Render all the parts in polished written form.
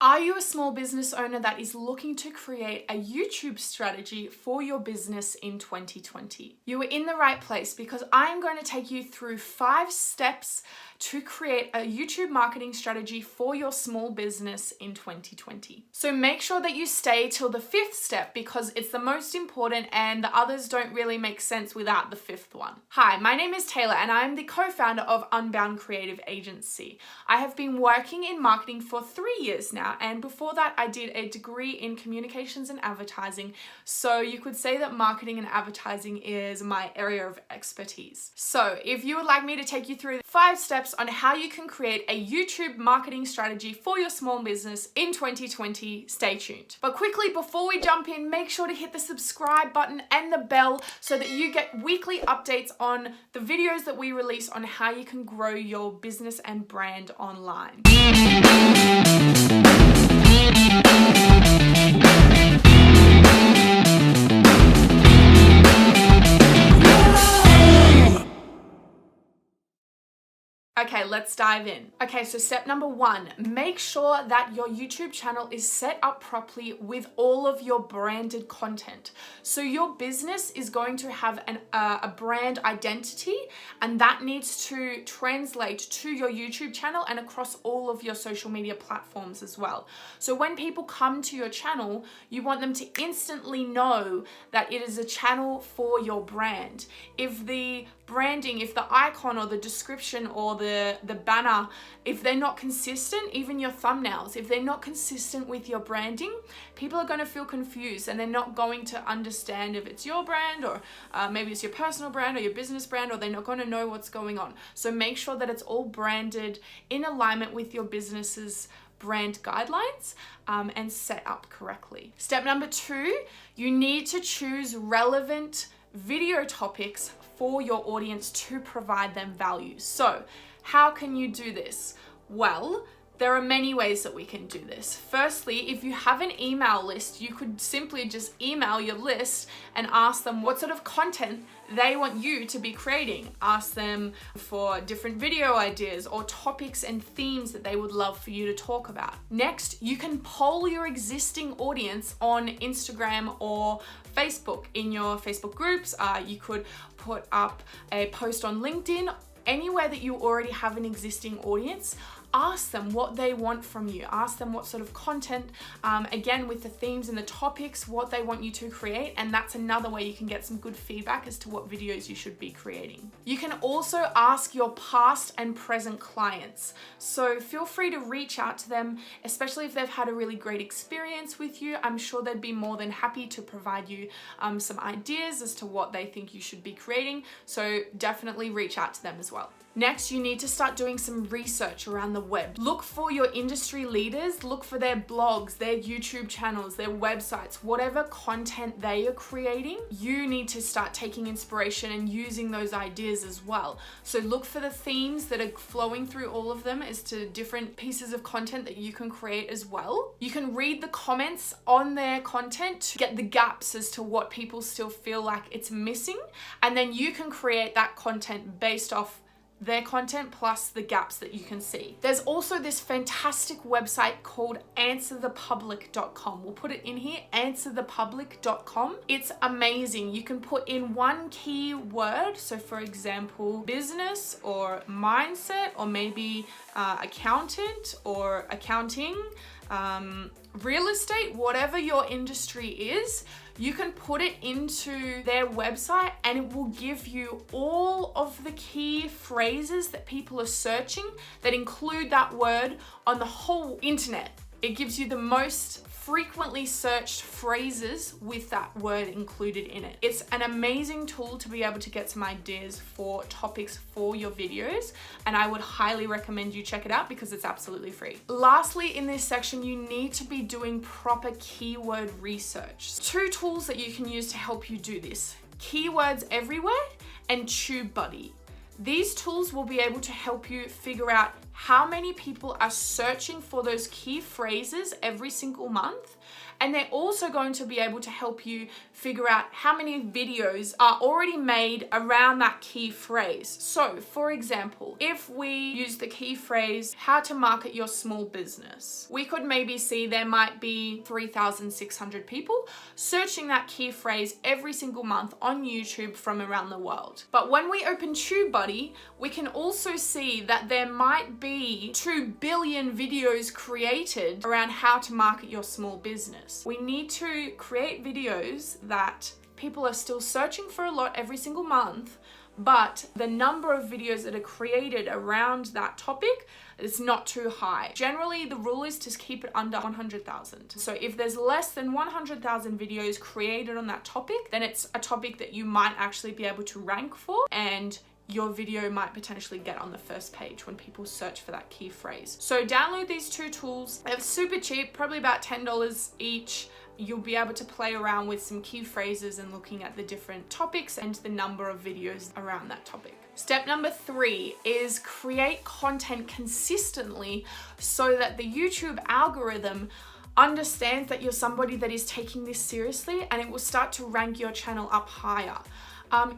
Are you a small business owner that is looking to create a YouTube strategy for your business in 2020? You are in the right place because I am going to take you through 5 steps to create a YouTube marketing strategy for your small business in 2020. So make sure that you stay till the 5th step because it's the most important and the others don't really make sense without the 5th one. Hi, my name is Taylor and I am the co-founder of Unbound Creative Agency. I have been working in marketing for 3 years now, and before that I did a degree in communications and advertising, so you could say that marketing and advertising is my area of expertise. So if you would like me to take you through 5 steps on how you can create a YouTube marketing strategy for your small business in 2020, stay tuned. But quickly, before we jump in, make sure to hit the subscribe button and the bell so that you get weekly updates on the videos that we release on how you can grow your business and brand online. Okay, let's dive in. Okay, so step number 1, make sure that your YouTube channel is set up properly with all of your branded content. So your business is going to have a brand identity, and that needs to translate to your YouTube channel and across all of your social media platforms as well. So when people come to your channel, you want them to instantly know that it is a channel for your brand. If the branding, if the icon or the description or the banner, if they're not consistent, even your thumbnails, if they're not consistent with your branding, people are going to feel confused and they're not going to understand if it's your brand or maybe it's your personal brand or your business brand, or they're not going to know what's going on. So make sure that it's all branded in alignment with your business's brand guidelines and set up correctly. Step number 2, you need to choose relevant video topics for your audience to provide them value. So how can you do this? Well, there are many ways that we can do this. Firstly, if you have an email list, you could simply just email your list and ask them what sort of content they want you to be creating. Ask them for different video ideas or topics and themes that they would love for you to talk about. Next, you can poll your existing audience on Instagram or Facebook in your Facebook groups. You could put up a post on LinkedIn. Anywhere that you already have an existing audience, ask them what they want from you. Ask them what sort of content, again with the themes and the topics, what they want you to create, and that's another way you can get some good feedback as to what videos you should be creating. You can also ask your past and present clients. So feel free to reach out to them, especially if they've had a really great experience with you. I'm sure they'd be more than happy to provide you some ideas as to what they think you should be creating. So definitely reach out to them as well. Next, you need to start doing some research around the web. Look for your industry leaders, look for their blogs, their YouTube channels, their websites, whatever content they are creating. You need to start taking inspiration and using those ideas as well. So look for the themes that are flowing through all of them as to different pieces of content that you can create as well. You can read the comments on their content to get the gaps as to what people still feel like it's missing, and then you can create that content based off their content plus the gaps that you can see. There's also this fantastic website called answerthepublic.com. We'll put it in here, answerthepublic.com. It's amazing. You can put in one key word. So for example, business or mindset, or maybe accountant or accounting, real estate, whatever your industry is, you can put it into their website and it will give you all of the key phrases that people are searching that include that word on the whole internet. It gives you the most frequently searched phrases with that word included in it. It's an amazing tool to be able to get some ideas for topics for your videos, and I would highly recommend you check it out because it's absolutely free. Lastly, in this section, you need to be doing proper keyword research. 2 tools that you can use to help you do this: Keywords Everywhere and TubeBuddy. These tools will be able to help you figure out how many people are searching for those key phrases every single month, And they're also going to be able to help you figure out how many videos are already made around that key phrase. So for example, if we use the key phrase, how to market your small business, we could maybe see there might be 3,600 people searching that key phrase every single month on YouTube from around the world. But when we open TubeBuddy, we can also see that there might be 2 billion videos created around how to market your small business. We need to create videos that people are still searching for a lot every single month, but the number of videos that are created around that topic is not too high. Generally, the rule is to keep it under 100,000. So if there's less than 100,000 videos created on that topic, then it's a topic that you might actually be able to rank for, and your video might potentially get on the first page when people search for that key phrase. So download these 2 tools. They're super cheap, probably about $10 each. You'll be able to play around with some key phrases and looking at the different topics and the number of videos around that topic. Step number 3 is create content consistently so that the YouTube algorithm understands that you're somebody that is taking this seriously, and it will start to rank your channel up higher.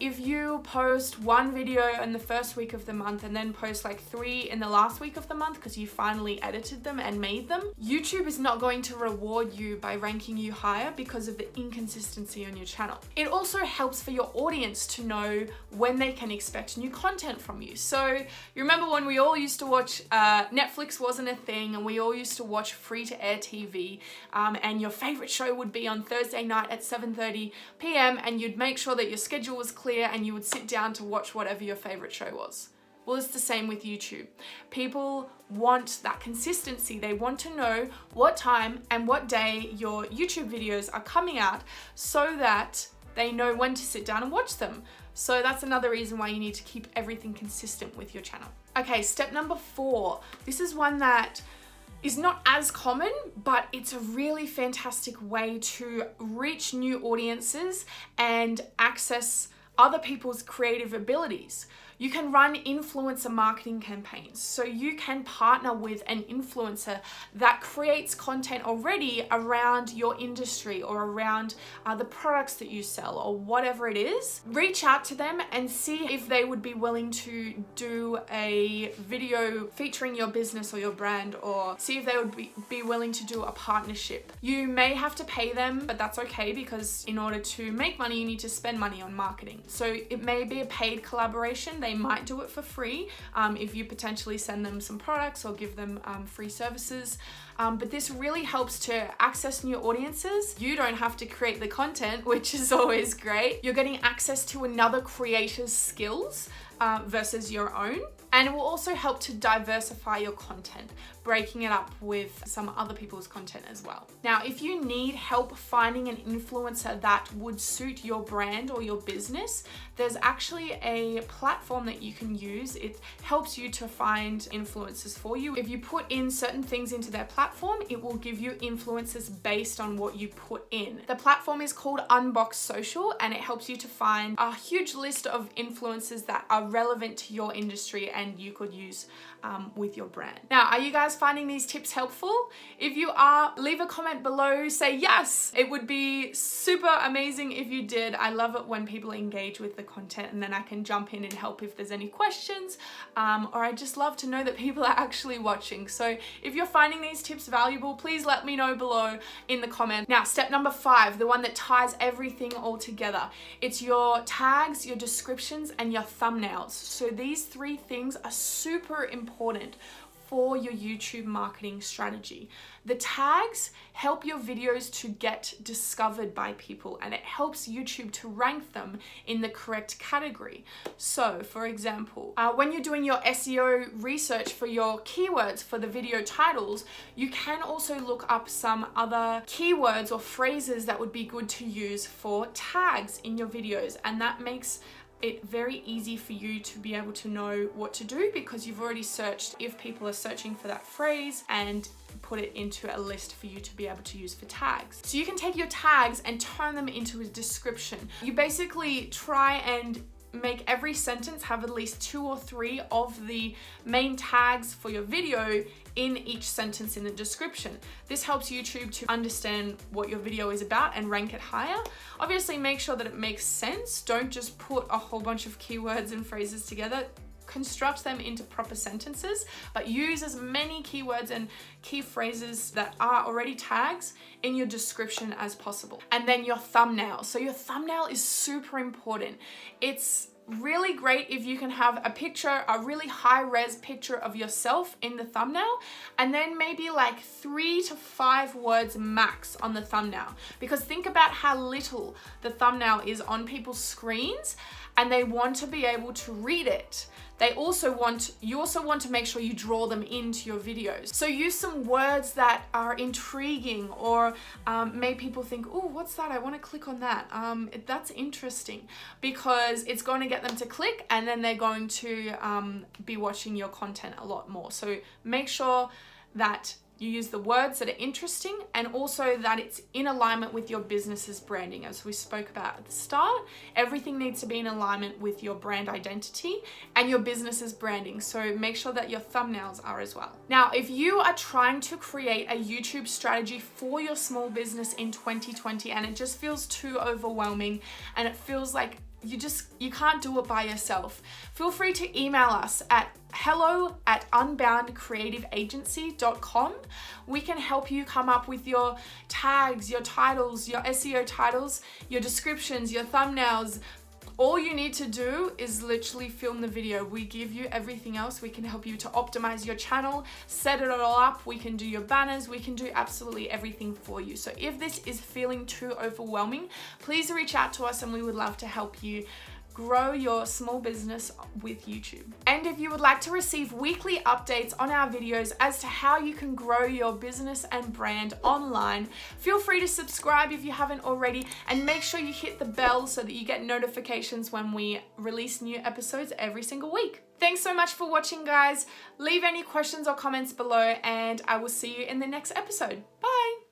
If you post 1 video in the first week of the month and then post like 3 in the last week of the month because you finally edited them and made them, YouTube is not going to reward you by ranking you higher because of the inconsistency on your channel. It also helps for your audience to know when they can expect new content from you. So you remember when we all used to watch, Netflix wasn't a thing, and we all used to watch free-to-air TV, and your favorite show would be on Thursday night at 7:30 p.m. and you'd make sure that your schedule was clear and you would sit down to watch whatever your favorite show was. Well, it's the same with YouTube. People want that consistency. They want to know what time and what day your YouTube videos are coming out so that they know when to sit down and watch them. So that's another reason why you need to keep everything consistent with your channel. Okay, step number 4. This is one that is not as common, but it's a really fantastic way to reach new audiences and access other people's creative abilities. You can run influencer marketing campaigns. So you can partner with an influencer that creates content already around your industry or around the products that you sell or whatever it is. Reach out to them and see if they would be willing to do a video featuring your business or your brand, or see if they would be willing to do a partnership. You may have to pay them, but that's okay, because in order to make money, you need to spend money on marketing. So it may be a paid collaboration. They might do it for free if you potentially send them some products or give them free services. But this really helps to access new audiences. You don't have to create the content, which is always great. You're getting access to another creator's skills versus your own. And it will also help to diversify your content, breaking it up with some other people's content as well. Now, if you need help finding an influencer that would suit your brand or your business, there's actually a platform that you can use. It helps you to find influencers for you. If you put in certain things into their platform, it will give you influencers based on what you put in. The platform is called Unbox Social, and it helps you to find a huge list of influencers that are relevant to your industry and you could use with your brand. Now, are you guys finding these tips helpful? If you are, leave a comment below, say yes. It would be super amazing if you did. I love it when people engage with the content, and then I can jump in and help if there's any questions, or I just love to know that people are actually watching. So if you're finding these tips valuable, please let me know below in the comment. Now, step number 5, the one that ties everything all together. It's your tags, your descriptions, and your thumbnails. So these 3 things are super important for your YouTube marketing strategy. The tags help your videos to get discovered by people, and it helps YouTube to rank them in the correct category. So for example, when you're doing your SEO research for your keywords for the video titles, you can also look up some other keywords or phrases that would be good to use for tags in your videos, and that makes it very easy for you to be able to know what to do, because you've already searched if people are searching for that phrase and put it into a list for you to be able to use for tags. So you can take your tags and turn them into a description. You basically try and make every sentence have at least 2 or 3 of the main tags for your video in each sentence in the description. This helps YouTube to understand what your video is about and rank it higher. Obviously, make sure that it makes sense. Don't just put a whole bunch of keywords and phrases together. Construct them into proper sentences, but use as many keywords and key phrases that are already tags in your description as possible. And then your thumbnail. So your thumbnail is super important. It's really great if you can have a picture, a really high res picture of yourself in the thumbnail, and then maybe like 3 to 5 words max on the thumbnail. Because think about how little the thumbnail is on people's screens, and they want to be able to read it. You also want to make sure you draw them into your videos. So use some words that are intriguing or make people think, oh, what's that? I want to click on that. That's interesting, because it's going to get them to click, and then they're going to be watching your content a lot more. So make sure that you use the words that are interesting, and also that it's in alignment with your business's branding. As we spoke about at the start, everything needs to be in alignment with your brand identity and your business's branding. So make sure that your thumbnails are as well. Now, if you are trying to create a YouTube strategy for your small business in 2020 and it just feels too overwhelming and it feels like you can't do it by yourself, feel free to email us at hello@unboundcreativeagency.com. We can help you come up with your tags, your titles, your SEO titles, your descriptions, your thumbnails. All you need to do is literally film the video. We give you everything else. We can help you to optimize your channel, set it all up. We can do your banners. We can do absolutely everything for you. So if this is feeling too overwhelming, please reach out to us and we would love to help you grow your small business with YouTube. And if you would like to receive weekly updates on our videos as to how you can grow your business and brand online, feel free to subscribe if you haven't already, and make sure you hit the bell so that you get notifications when we release new episodes every single week. Thanks so much for watching, guys. Leave any questions or comments below, and I will see you in the next episode. Bye.